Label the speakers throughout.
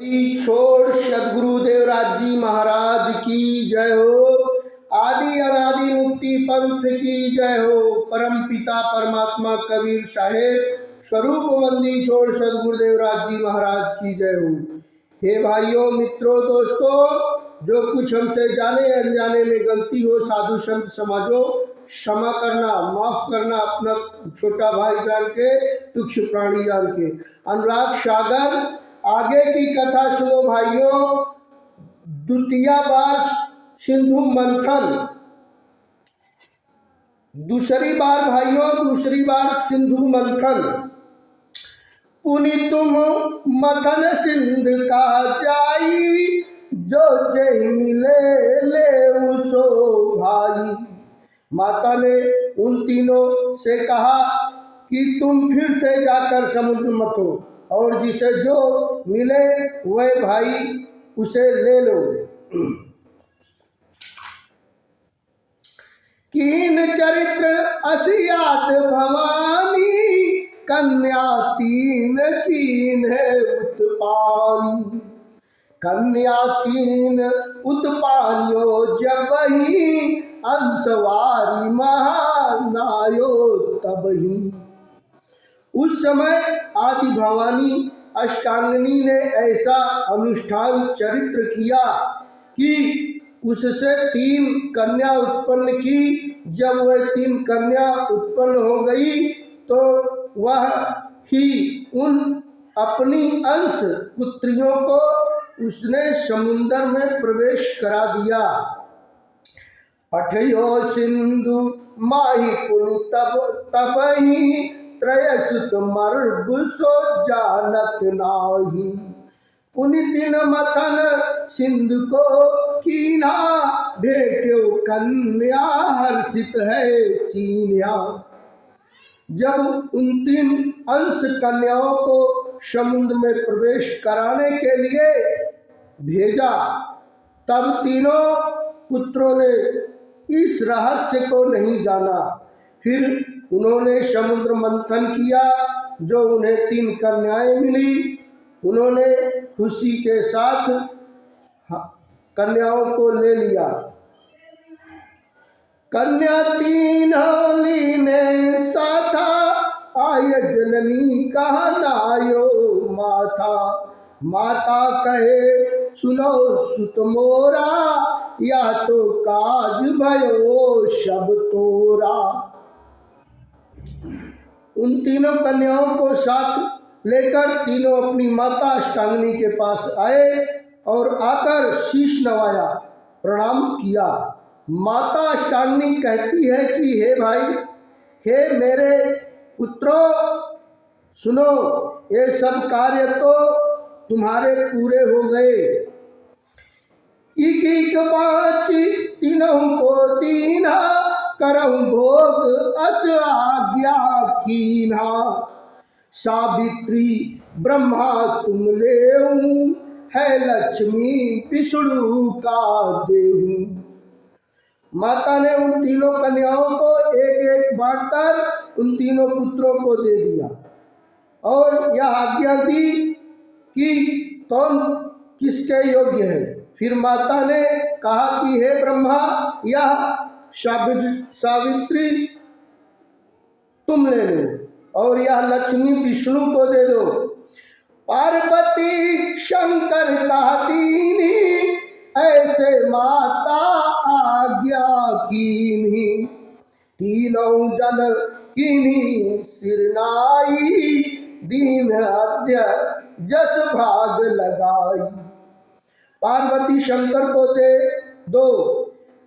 Speaker 1: छोड़ सदगुरु देवराज जी महाराज की जय हो। आदि अनादि मुक्ति पंथ की जय हो। परम पिता परमात्मा कबीर साहेब स्वरूप बंदी छोड़ सदगुरु देवराज जी महाराज की जय हो। हे भाइयों, मित्रों, दोस्तों, जो कुछ हमसे जाने अनजाने में गलती हो साधु संत समाजों क्षमा करना, माफ करना, अपना छोटा भाई जान के, तुच्छ प्राणी जान के। अनुराग सागर आगे की कथा सुनो भाइयों। द्वितीय बार सिंधु मंथन, दूसरी बार भाइयों, दूसरी बार सिंधु मंथन। पुनि तुम मथन सिंध का जाई, जो जय मिले ले उसो भाई। माता ने उन तीनों से कहा कि तुम फिर से जाकर समुद्र मथो और जिसे जो मिले वह भाई उसे ले लो। कीन चरित्र असियात भवानी, कन्या तीन कीन है उत्पानी। कन्या तीन उत्पानियो जब ही, अंशवारी महानायो तब ही। उस समय आदि भवानी अष्टांगिनी ने ऐसा अनुष्ठान चरित्र किया कि उससे तीन कन्या उत्पन्न की। जब वह तीन कन्या उत्पन्न हो गई तो वह ही उन अपनी अंश पुत्रियों को उसने समुद्र में प्रवेश करा दिया। पठयो सिंधु माही पुनि तब ही, त्रयसुत मर्ब सो जानत नाही। पुनि तीन मथन सिंधु को कीना, भेट्यो कन्या हर्षित है चीन्या। जब उन तीन अंश कन्याओं को समुद्र में प्रवेश कराने के लिए भेजा, तब तीनों पुत्रों ने इस रहस्य को नहीं जाना। फिर उन्होंने समुद्र मंथन किया, जो उन्हें तीन कन्याएं मिली। उन्होंने खुशी के साथ कन्याओं को ले लिया। कन्या तीन लीने साथा, आय जननी कहा नायो माथा। माता कहे सुनो सुत मोरा, या तो काज भयो शब तोरा। उन तीनों कन्याओं को साथ लेकर तीनों अपनी माता अष्टांगिनी के पास आए और आकर शीश नवाया, प्रणाम किया। माता अष्टांगिनी कहती है कि हे भाई, हे मेरे पुत्रों, सुनो, ये सब कार्य तो तुम्हारे पूरे हो गए। एक पाँच तीनों को दीना, करहु भोग अस आज्ञा कीन्हा। सावित्री ब्रह्मा तुम लेऊ, है लक्ष्मी विष्णु का देहू। माता ने उन तीनों कन्याओं को एक एक बांटकर उन तीनों पुत्रों को दे दिया और यह आज्ञा दी कि कौन किसके योग्य है। फिर माता ने कहा कि हे ब्रह्मा, यह सावित्री तुम ले लो और यह लक्ष्मी विष्णु को दे दो। पार्वती शंकर का दीनी, ऐसे माता आज्ञा कीन्ही। तीनों जन कीन्ही सिरनाई, दीन अद्य जस भाग लगाई। पार्वती शंकर को दे दो।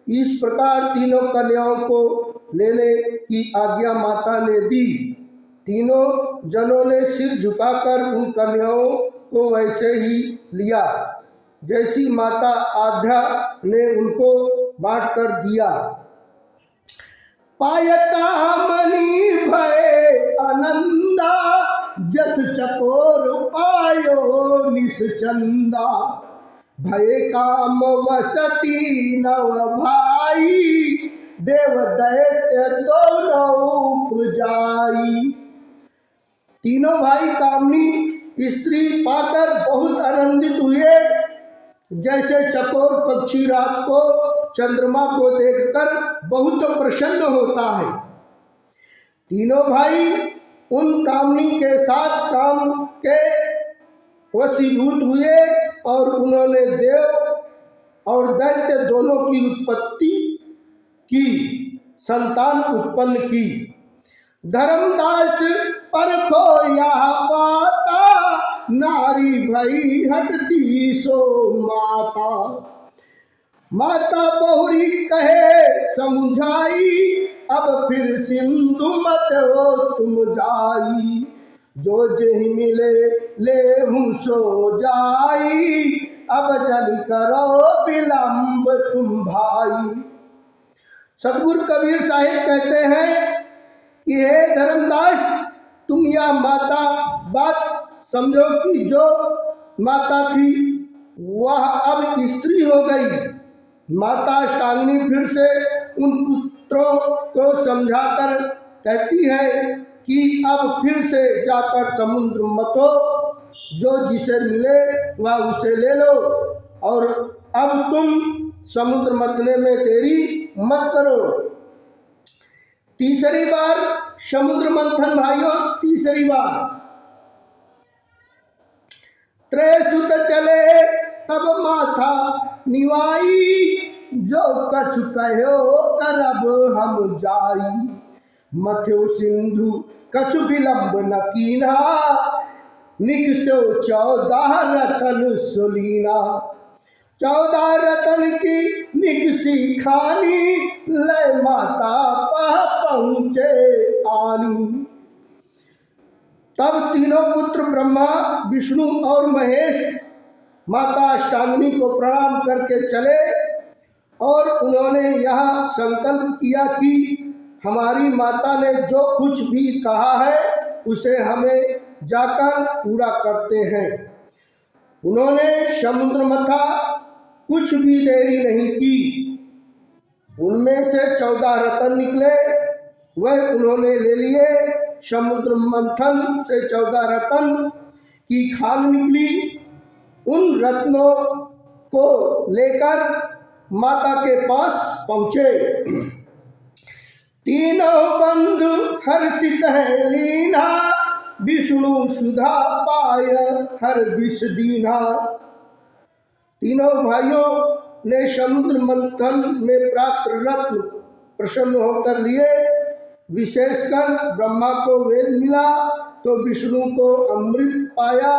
Speaker 1: इस प्रकार तीनों कन्याओं को लेने की आज्ञा माता ने दी। तीनों जनों ने सिर झुकाकर उन कन्याओं को वैसे ही लिया जैसी माता आध्या ने उनको बांट कर दिया। पायका मणि भय आनंदा, जस चकोर पायो निश्चंदा। भय काम वसती नव भाई, देव दैत्य दोनों उपजाई। तीनों भाई कामनी स्त्री पाकर बहुत आनंदित हुए, जैसे चकोर पक्षी रात को चंद्रमा को देखकर बहुत प्रसन्न होता है। तीनों भाई उन कामनी के साथ काम के वशीभूत हुए और उन्होंने देव और दैत्य दोनों की उत्पत्ति की, संतान उत्पन्न की। धर्मदास परखो यह पाता, नारी भई हटती सो माता। माता बहुरी कहे समझाई, अब फिर सिंधु मत हो तुम जाई। जो जेहि मिले ले हूँ सो जाई, अब जल करो विलंब तुम भाई। सतगुरु कबीर साहिब कहते हैं कि हे धर्मदास, तुम यह माता बात समझो कि जो माता थी वह अब स्त्री हो गई। माता अष्टांगिनी फिर से उन पुत्रों को समझाकर कहती है कि अब फिर से जाकर समुद्र मतो, जो जिसे मिले वह उसे ले लो, और अब तुम समुद्र मतने में देरी मत करो। तीसरी बार समुद्र मंथन भाइयों, तीसरी बार त्रेसुत चले तब माथा निवाई, जो कछु कहो करब हम जाई। मथ्यो सिंधु कछु विलंब न कीना, निकसो 14 रतन सुलीना। 14 रतन की निकसी खानी, ले माता पह पहुँचे आनी। तब तीनों पुत्र ब्रह्मा, विष्णु और महेश माता अष्टांगिनी को प्रणाम करके चले और उन्होंने यह संकल्प किया कि हमारी माता ने जो कुछ भी कहा है उसे हमें जाकर पूरा करते हैं। उन्होंने समुद्र मथा, कुछ भी देरी नहीं की। उनमें से 14 रत्न निकले, वह उन्होंने ले लिए। समुद्र मंथन से 14 रत्न की खान निकली। उन रत्नों को लेकर माता के पास पहुँचे। तीनों बंधु हर्षित है लीना, विष्णु सुधा पाय हर विष दीना। तीनों भाइयों ने समुद्र मंथन में प्राप्त रत्न प्रसन्न होकर लिए। विशेषकर ब्रह्मा को वेद मिला तो विष्णु को अमृत पाया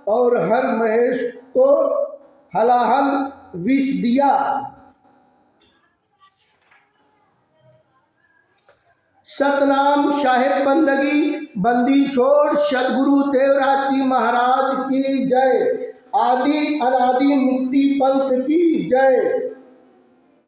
Speaker 1: और हर महेश को हलाहल विष दिया। सतनाम साहेब बंदगी बंदी छोड़ सदगुरु देवराज जी महाराज की जय। आदि अनादि मुक्ति पंथ की जय।